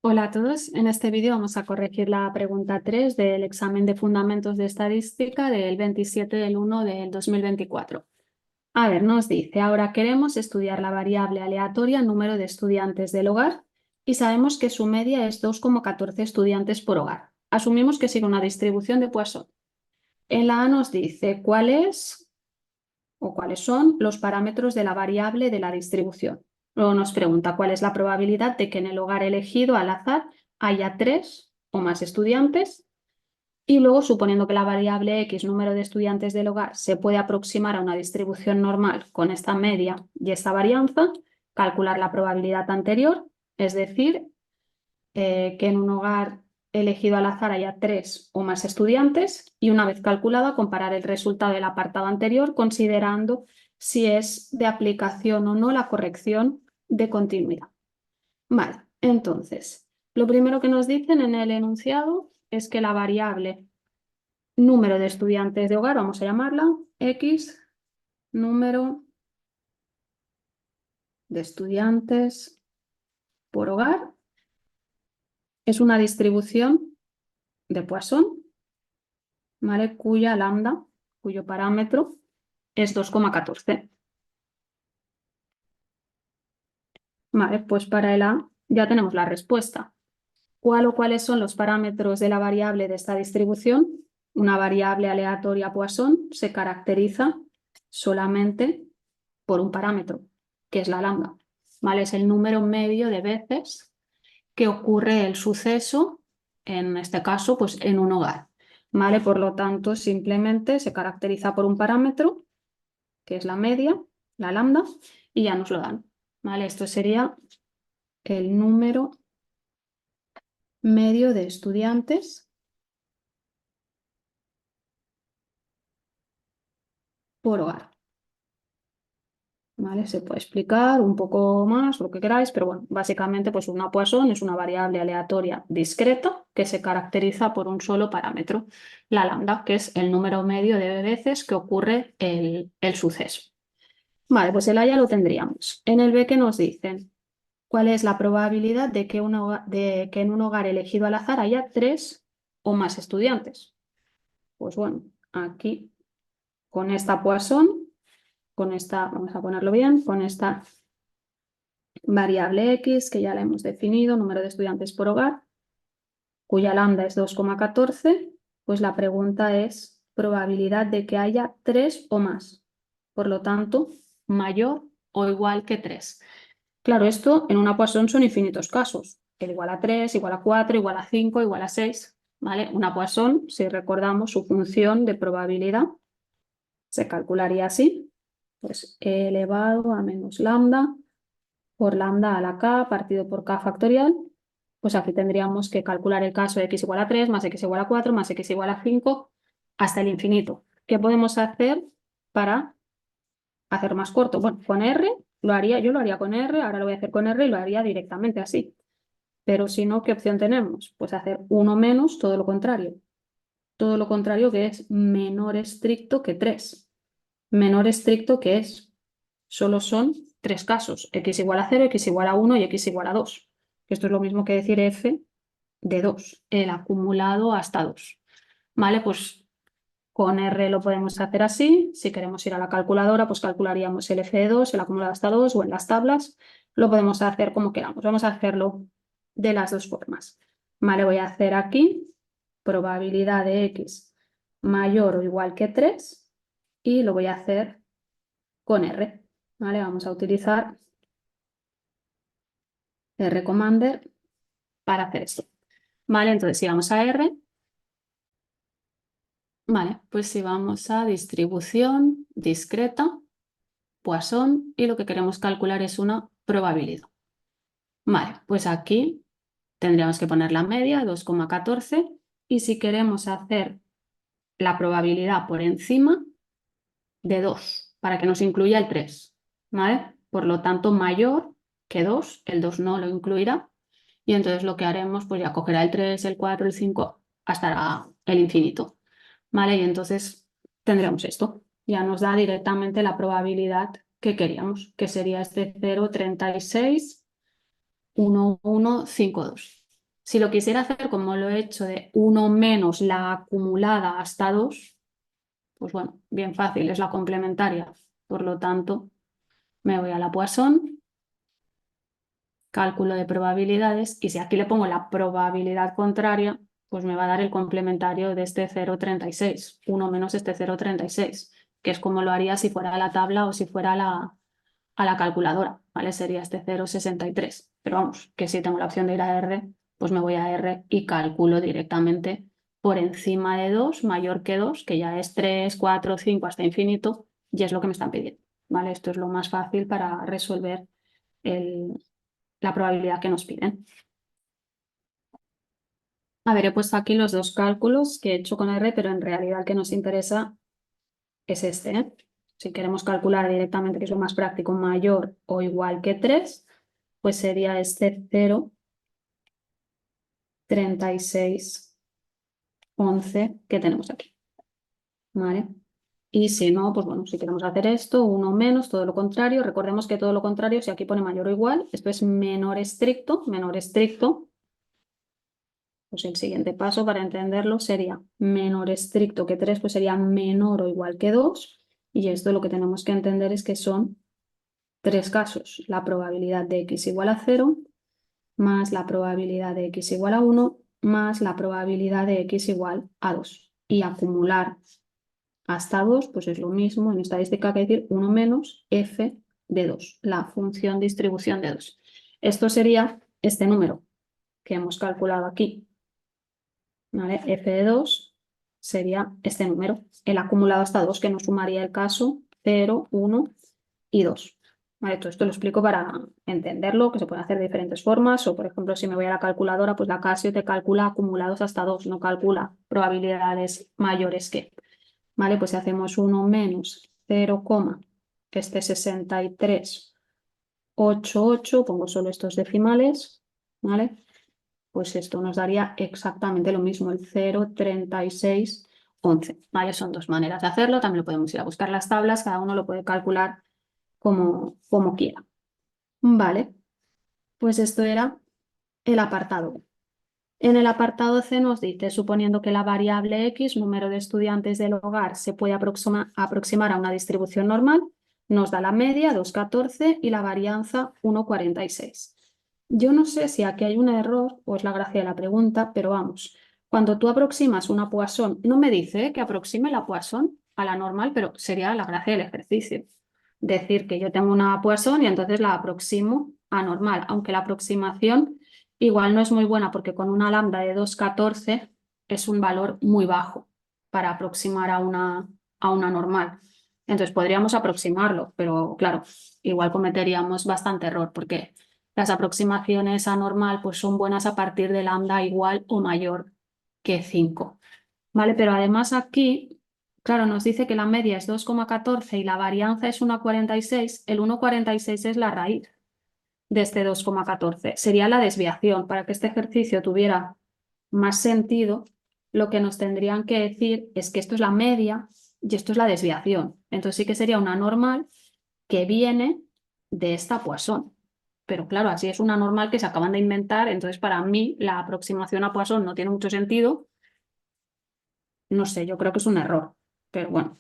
Hola a todos, en este vídeo vamos a corregir la pregunta 3 del examen de Fundamentos de Estadística del 27 del 1 del 2024. A ver, nos dice, ahora queremos estudiar la variable aleatoria número de estudiantes del hogar y sabemos que su media es 2,14 estudiantes por hogar. Asumimos que sigue una distribución de Poisson. En la A nos dice cuál es o cuáles son los parámetros de la variable de la distribución. Luego nos pregunta cuál es la probabilidad de que en el hogar elegido al azar haya 3 o más estudiantes. Y luego, suponiendo que la variable X, número de estudiantes del hogar, se puede aproximar a una distribución normal con esta media y esta varianza, calcular la probabilidad anterior, es decir, que en un hogar elegido al azar haya 3 o más estudiantes y una vez calculada comparar el resultado del apartado anterior considerando si es de aplicación o no la corrección de continuidad. Vale, entonces, lo primero que nos dicen en el enunciado es que la variable número de estudiantes de hogar, vamos a llamarla X, número de estudiantes por hogar, es una distribución de Poisson, ¿vale? Cuya lambda, cuyo parámetro es 2,14. Vale, pues para el A ya tenemos la respuesta. ¿Cuál o cuáles son los parámetros de la variable de esta distribución? Una variable aleatoria Poisson se caracteriza solamente por un parámetro, que es la lambda. ¿Vale? Es el número medio de veces que ocurre el suceso, en este caso, pues en un hogar. ¿Vale? Por lo tanto, simplemente se caracteriza por un parámetro, que es la media, la lambda, y ya nos lo dan. ¿Vale? Esto sería el número medio de estudiantes por hogar. ¿Vale? Se puede explicar un poco más, lo que queráis, pero bueno, básicamente pues una Poisson es una variable aleatoria discreta que se caracteriza por un solo parámetro, la lambda, que es el número medio de veces que ocurre el suceso. Vale, pues el A ya lo tendríamos. En el B, ¿qué nos dicen? ¿Cuál es la probabilidad de que, de que en un hogar elegido al azar haya 3 o más estudiantes? Pues bueno, aquí con esta Poisson, con esta, vamos a ponerlo bien, con esta variable X, que ya la hemos definido, número de estudiantes por hogar, cuya lambda es 2,14, pues la pregunta es probabilidad de que haya 3 o más. Por lo tanto, mayor o igual que 3. Claro, esto en una Poisson son infinitos casos. El igual a 3, igual a 4, igual a 5, igual a 6. ¿Vale? Una Poisson, si recordamos su función de probabilidad, se calcularía así. Pues e elevado a menos lambda por lambda a la k partido por k factorial. Pues aquí tendríamos que calcular el caso de x igual a 3 más x igual a 4 más x igual a 5 hasta el infinito. ¿Qué podemos hacer para hacer más corto? Bueno, con R lo haría, yo lo haría con R, ahora lo voy a hacer con R y lo haría directamente así. Pero si no, ¿qué opción tenemos? Pues hacer 1 menos todo lo contrario. Todo lo contrario que es menor estricto que 3. Menor estricto que es, solo son 3 casos, x igual a 0, x igual a 1 y x igual a 2. Esto es lo mismo que decir f de 2, el acumulado hasta 2. ¿Vale? Pues con R lo podemos hacer así. Si queremos ir a la calculadora, pues calcularíamos el f de 2, el acumulado hasta 2 o en las tablas. Lo podemos hacer como queramos. Vamos a hacerlo de las dos formas. Vale, voy a hacer aquí probabilidad de x mayor o igual que 3 y lo voy a hacer con R. ¿Vale? Vamos a utilizar Commander para hacer esto. ¿Vale? Entonces, si vamos a R, vale, pues si vamos a distribución discreta, Poisson, y lo que queremos calcular es una probabilidad. Vale, pues aquí tendríamos que poner la media, 2,14, y si queremos hacer la probabilidad por encima de 2, para que nos incluya el 3, ¿vale? Por lo tanto, mayor que 2, el 2 no lo incluirá, y entonces lo que haremos, pues ya cogerá el 3, el 4, el 5, hasta el infinito, ¿vale? Y entonces tendremos esto. Ya nos da directamente la probabilidad que queríamos, que sería este 0,361152. Si lo quisiera hacer como lo he hecho de 1 menos la acumulada hasta 2, pues bueno, bien fácil, es la complementaria. Por lo tanto, me voy a la Poisson, cálculo de probabilidades, y si aquí le pongo la probabilidad contraria, pues me va a dar el complementario de este 0,36, 1 menos este 0,36, que es como lo haría si fuera a la tabla o si fuera a la calculadora, ¿vale? Sería este 0,63. Pero vamos, que si tengo la opción de ir a R, pues me voy a R y calculo directamente por encima de 2, mayor que 2, que ya es 3, 4, 5 hasta infinito, y es lo que me están pidiendo, ¿vale? Esto es lo más fácil para resolver la probabilidad que nos piden. A ver, he puesto aquí los dos cálculos que he hecho con R, pero en realidad el que nos interesa es este, ¿eh? Si queremos calcular directamente, que es lo más práctico, mayor o igual que 3, pues sería este 0,3611 que tenemos aquí, ¿vale? Y si no, pues bueno, si queremos hacer esto, 1 menos, todo lo contrario. Recordemos que todo lo contrario, si aquí pone mayor o igual, esto es menor estricto, pues el siguiente paso para entenderlo sería menor estricto que 3, pues sería menor o igual que 2. Y esto lo que tenemos que entender es que son tres casos: la probabilidad de x igual a 0, más la probabilidad de x igual a 1, más la probabilidad de x igual a 2. Y acumular hasta 2, pues es lo mismo en estadística que decir 1 menos f de 2, la función distribución de 2. Esto sería este número que hemos calculado aquí, ¿vale? F de 2 sería este número, el acumulado hasta 2, que nos sumaría el caso 0, 1 y 2. Vale, todo esto lo explico para entenderlo, que se puede hacer de diferentes formas, o por ejemplo, si me voy a la calculadora, pues la Casio te calcula acumulados hasta 2, no calcula probabilidades mayores que. Vale, pues si hacemos 1 menos 0, este 63,88, pongo solo estos decimales, ¿vale? Pues esto nos daría exactamente lo mismo, el 0,3611. ¿Vale? Son dos maneras de hacerlo, también lo podemos ir a buscar las tablas, cada uno lo puede calcular como quiera. Vale, pues esto era el apartado B. En el apartado C nos dice, suponiendo que la variable X, número de estudiantes del hogar, se puede aproximar a una distribución normal, nos da la media 2,14 y la varianza 1,46. Yo no sé si aquí hay un error o es la gracia de la pregunta, pero vamos, cuando tú aproximas una Poisson, no me dice que aproxime la Poisson a la normal, pero sería la gracia del ejercicio. Decir que yo tengo una Poisson y entonces la aproximo a normal, aunque la aproximación igual no es muy buena porque con una lambda de 2,14 es un valor muy bajo para aproximar a una normal. Entonces podríamos aproximarlo, pero claro, igual cometeríamos bastante error porque las aproximaciones a normal pues son buenas a partir de lambda igual o mayor que 5. ¿Vale? Pero además aquí, claro, nos dice que la media es 2,14 y la varianza es 1,46. El 1,46 es la raíz de este 2,14. Sería la desviación. Para que este ejercicio tuviera más sentido, lo que nos tendrían que decir es que esto es la media y esto es la desviación. Entonces sí que sería una normal que viene de esta Poisson. Pero claro, así es una normal que se acaban de inventar, entonces para mí la aproximación a Poisson no tiene mucho sentido. No sé, yo creo que es un error, pero bueno.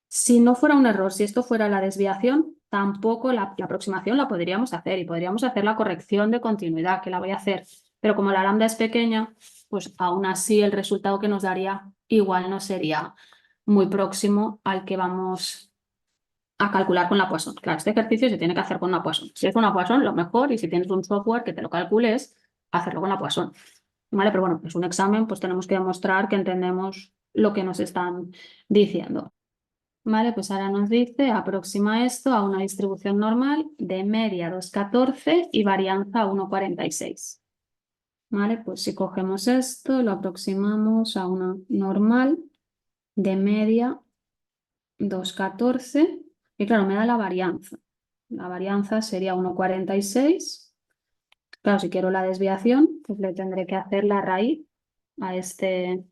Si no fuera un error, si esto fuera la desviación, tampoco la aproximación la podríamos hacer y podríamos hacer la corrección de continuidad, que la voy a hacer. Pero como la lambda es pequeña, pues aún así el resultado que nos daría igual no sería muy próximo al que vamos a calcular con la Poisson. Claro, este ejercicio se tiene que hacer con una Poisson. Si es una Poisson, lo mejor, y si tienes un software que te lo calcule, es hacerlo con la Poisson. ¿Vale? Pero bueno, es un examen, pues tenemos que demostrar que entendemos lo que nos están diciendo. Vale, pues ahora nos dice, aproxima esto a una distribución normal de media 2,14 y varianza 1,46. Vale, pues si cogemos esto, lo aproximamos a una normal de media 2,14 y claro, me da la varianza. La varianza sería 1,46. Claro, si quiero la desviación, pues le tendré que hacer la raíz a este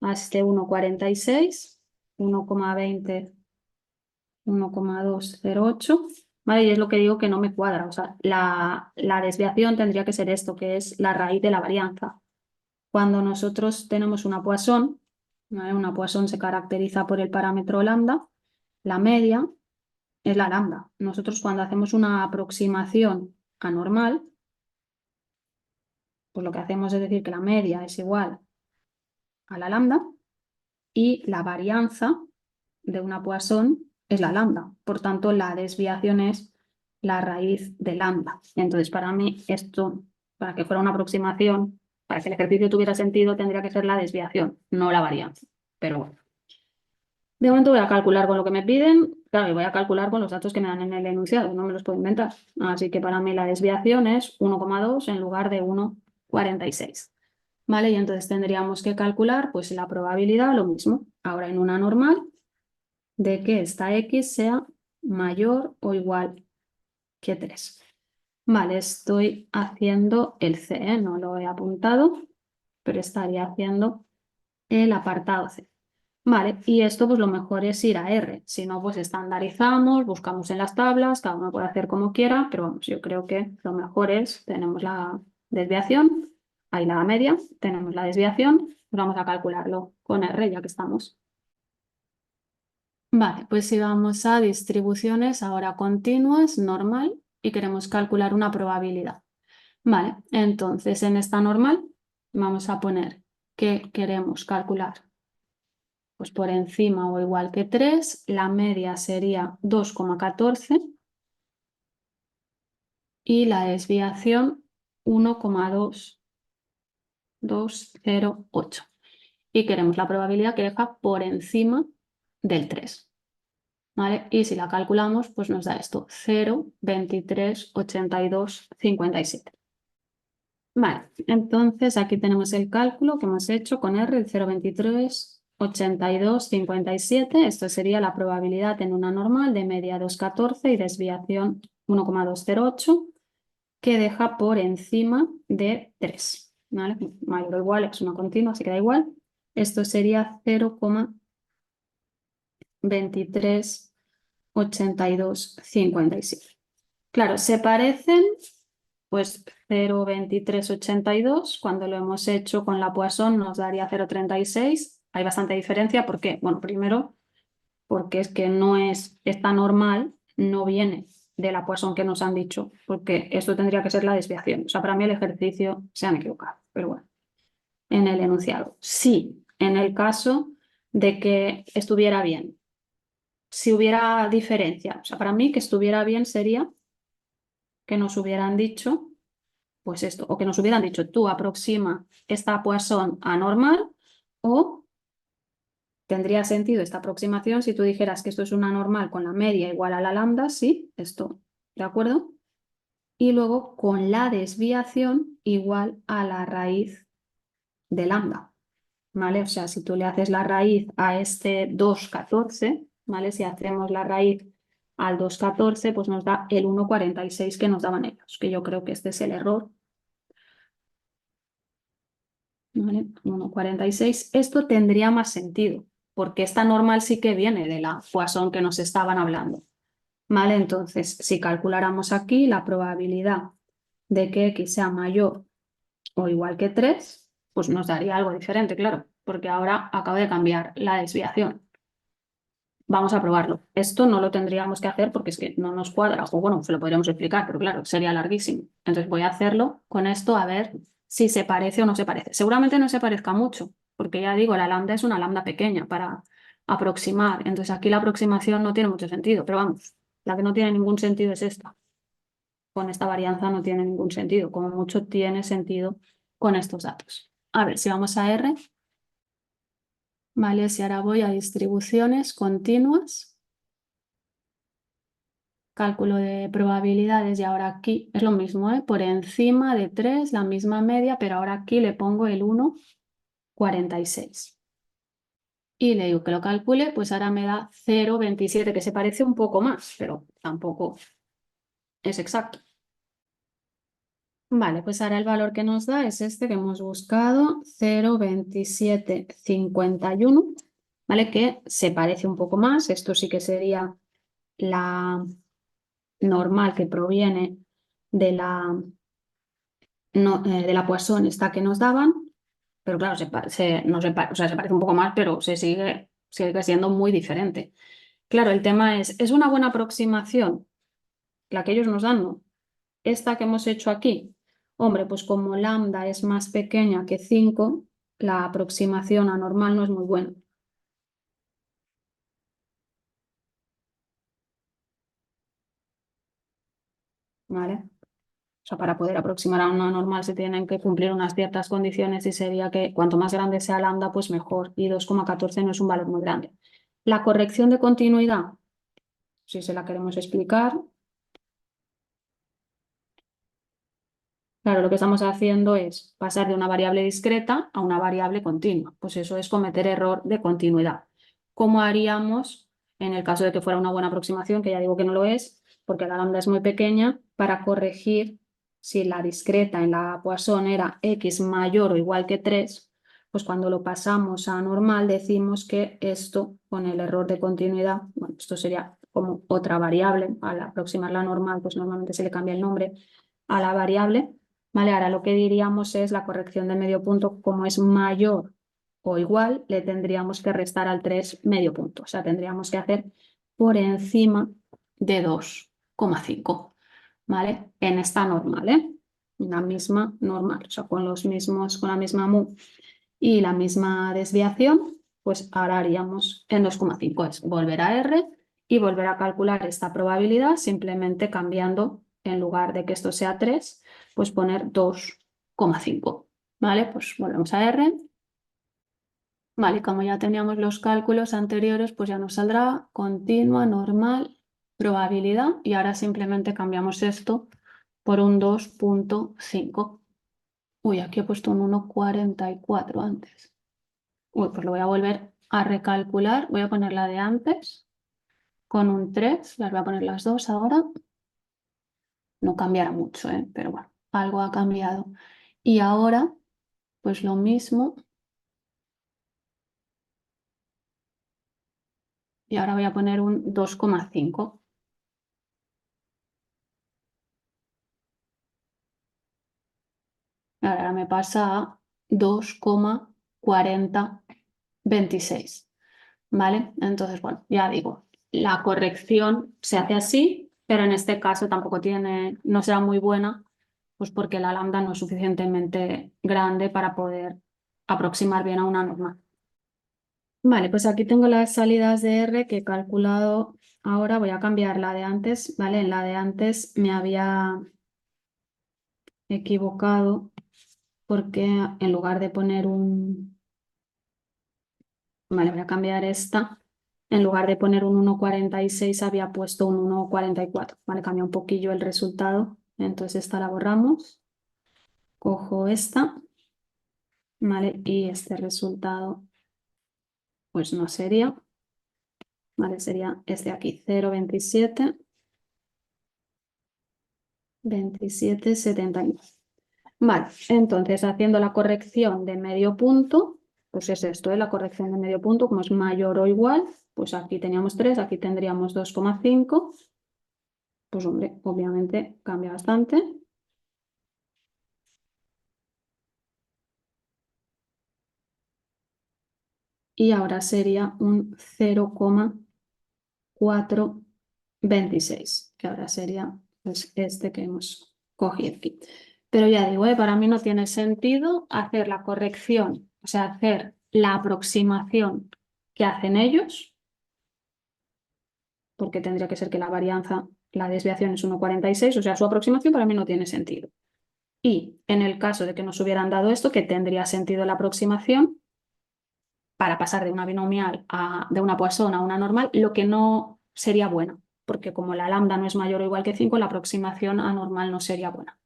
1,46, 1,20, 1,208. ¿vale? Y es lo que digo que no me cuadra. O sea, la desviación tendría que ser esto, que es la raíz de la varianza. Cuando nosotros tenemos una Poisson, ¿vale? Una Poisson se caracteriza por el parámetro lambda, la media es la lambda. Nosotros cuando hacemos una aproximación anormal, pues lo que hacemos es decir que la media es igual a la lambda y la varianza de una Poisson es la lambda. Por tanto, la desviación es la raíz de lambda. Entonces, para mí, esto, para que fuera una aproximación, para que el ejercicio tuviera sentido, tendría que ser la desviación, no la varianza. Pero bueno. De momento voy a calcular con lo que me piden, claro, y voy a calcular con los datos que me dan en el enunciado, no me los puedo inventar. Así que para mí la desviación es 1,2 en lugar de 1,46. ¿Vale? Y entonces tendríamos que calcular pues la probabilidad, lo mismo, ahora en una normal, de que esta x sea mayor o igual que 3. Vale, estoy haciendo el C, no lo he apuntado, pero estaría haciendo el apartado C. Vale, y esto pues lo mejor es ir a R, si no pues estandarizamos, buscamos en las tablas, cada uno puede hacer como quiera, pero vamos, yo creo que lo mejor es, tenemos la desviación, ahí la media, tenemos la desviación, pues vamos a calcularlo con R ya que estamos. Vale, pues si vamos a distribuciones ahora continuas, normal, y queremos calcular una probabilidad. Vale, entonces en esta normal vamos a poner que queremos calcular pues por encima o igual que 3, la media sería 2,14 y la desviación 1,2208. Y queremos la probabilidad que deja por encima del 3. ¿Vale? Y si la calculamos, pues nos da esto, 0,238257. Vale, entonces aquí tenemos el cálculo que hemos hecho con R, el 0,238257. Esto sería la probabilidad en una normal de media 2,14 y desviación 1,208, que deja por encima de 3. ¿Vale? Mayor o igual es una continua, así que da igual. Esto sería 0,238257. Claro, se parecen, pues 0,2382, cuando lo hemos hecho con la Poisson nos daría 0,36. Hay bastante diferencia, ¿por qué? Bueno, primero, porque es que no es esta normal, no viene de la Poisson que nos han dicho, porque esto tendría que ser la desviación. O sea, para mí el ejercicio se han equivocado, pero bueno, en el enunciado. Sí, en el caso de que estuviera bien, si hubiera diferencia, o sea, para mí que estuviera bien sería que nos hubieran dicho, pues esto, o que nos hubieran dicho, tú aproxima esta Poisson a normal, o tendría sentido esta aproximación si tú dijeras que esto es una normal con la media igual a la lambda, sí, esto, ¿de acuerdo? Y luego con la desviación igual a la raíz de lambda, ¿vale? O sea, si tú le haces la raíz a este 2,14, ¿vale? Si hacemos la raíz al 2,14, pues nos da el 1,46 que nos daban ellos, que yo creo que este es el error. ¿Vale? 1,46. Esto tendría más sentido, porque esta normal sí que viene de la Poisson que nos estaban hablando. ¿Vale? Entonces, si calculáramos aquí la probabilidad de que x sea mayor o igual que 3, pues nos daría algo diferente, claro, porque ahora acabo de cambiar la desviación. Vamos a probarlo. Esto no lo tendríamos que hacer porque es que no nos cuadra, o bueno, se lo podríamos explicar, pero claro, sería larguísimo. Entonces voy a hacerlo con esto a ver si se parece o no se parece. Seguramente no se parezca mucho, porque ya digo, la lambda es una lambda pequeña para aproximar. Entonces aquí la aproximación no tiene mucho sentido, pero vamos, la que no tiene ningún sentido es esta. Con esta varianza no tiene ningún sentido, como mucho tiene sentido con estos datos. A ver, si vamos a R, vale, si ahora voy a distribuciones continuas, cálculo de probabilidades y ahora aquí es lo mismo, ¿eh? Por encima de 3, la misma media, pero ahora aquí le pongo el 1,46. Y le digo que lo calcule, pues ahora me da 0,27, que se parece un poco más, pero tampoco es exacto. Vale, pues ahora el valor que nos da es este que hemos buscado, 0,2751, ¿vale? Que se parece un poco más, esto sí que sería la normal que proviene de de la Poisson esta que nos daban, pero claro, o sea, se parece un poco más, pero sigue siendo muy diferente. Claro, el tema ¿es una buena aproximación la que ellos nos dan? No. Esta que hemos hecho aquí, hombre, pues como lambda es más pequeña que 5, la aproximación anormal no es muy buena. ¿Vale? O sea, para poder aproximar a una normal se tienen que cumplir unas ciertas condiciones y sería que cuanto más grande sea lambda, pues mejor. Y 2,14 no es un valor muy grande. La corrección de continuidad, si se la queremos explicar, claro, lo que estamos haciendo es pasar de una variable discreta a una variable continua. Pues eso es cometer error de continuidad. ¿Cómo haríamos en el caso de que fuera una buena aproximación, que ya digo que no lo es, porque la lambda es muy pequeña, para corregir si la discreta en la Poisson era x mayor o igual que 3, pues cuando lo pasamos a normal decimos que esto, con el error de continuidad, bueno, esto sería como otra variable, al aproximar la normal, pues normalmente se le cambia el nombre a la variable. Vale, ahora lo que diríamos es la corrección de medio punto, como es mayor o igual, le tendríamos que restar al 3 medio punto. O sea, tendríamos que hacer por encima de 2,5. ¿Vale? En esta normal, ¿eh? La misma normal, o sea, con la misma mu y la misma desviación, pues ahora haríamos en 2,5. Es volver a R y volver a calcular esta probabilidad simplemente cambiando, en lugar de que esto sea 3, pues poner 2,5. ¿Vale? Pues volvemos a R. Vale, como ya teníamos los cálculos anteriores, pues ya nos saldrá continua, normal, probabilidad y ahora simplemente cambiamos esto por un 2,5. Uy, aquí he puesto un 1,44 antes. Uy, pues lo voy a volver a recalcular. Voy a poner la de antes con un 3. Las voy a poner las dos ahora. No cambiará mucho, pero bueno, algo ha cambiado. Y ahora, pues lo mismo. Y ahora voy a poner un 2,5. Ahora me pasa a 2,4026. ¿Vale? Entonces, bueno, ya digo, la corrección se hace así, pero en este caso tampoco no será muy buena, pues porque la lambda no es suficientemente grande para poder aproximar bien a una normal. Vale, pues aquí tengo las salidas de R que he calculado. Ahora voy a cambiar la de antes, ¿vale? En la de antes me había equivocado porque en lugar de poner un... Vale, voy a cambiar esta. En lugar de poner un 1,46 había puesto un 1,44. Vale, cambia un poquillo el resultado. Entonces esta la borramos. Cojo esta. Vale, y este resultado pues no sería. Vale, sería este de aquí, 0,27, 27,79. Vale, entonces haciendo la corrección de medio punto, pues es esto, la corrección de medio punto, como es mayor o igual, pues aquí teníamos 3, aquí tendríamos 2,5. Pues hombre, obviamente cambia bastante. Y ahora sería un 0,426, que ahora sería pues, este que hemos cogido aquí. Pero ya digo, para mí no tiene sentido hacer la corrección, o sea, hacer la aproximación que hacen ellos, porque tendría que ser que la varianza, la desviación es 1,46, o sea, su aproximación para mí no tiene sentido. Y en el caso de que nos hubieran dado esto, que tendría sentido la aproximación, para pasar de una binomial de una Poisson a una normal, lo que no sería buena, porque como la lambda no es mayor o igual que 5, la aproximación a normal no sería buena.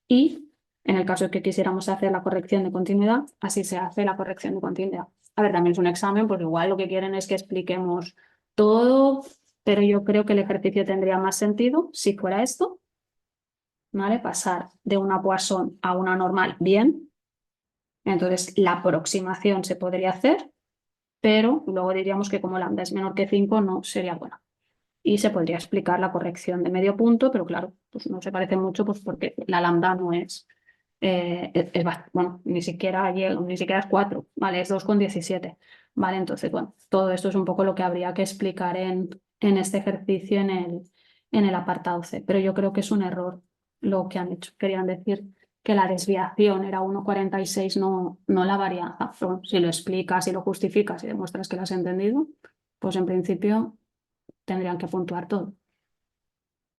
Y en el caso de que quisiéramos hacer la corrección de continuidad, así se hace la corrección de continuidad. A ver, también es un examen, porque igual lo que quieren es que expliquemos todo, pero yo creo que el ejercicio tendría más sentido si fuera esto, ¿vale? Pasar de una Poisson a una normal bien. Entonces, la aproximación se podría hacer, pero luego diríamos que como lambda es menor que 5 no sería buena. y se podría explicar la corrección de medio punto, pero claro, pues no se parece mucho pues porque la lambda no es, bueno, ni siquiera es 4, ¿vale? Es 2,17, ¿vale? Entonces, bueno, todo esto es un poco lo que habría que explicar en este ejercicio en el apartado C, pero yo creo que es un error lo que han hecho. Querían decir que la desviación era 1,46, no la varianza. Pero bueno, si lo explicas, si lo justificas y demuestras que lo has entendido, pues en principio tendrían que puntuar todo.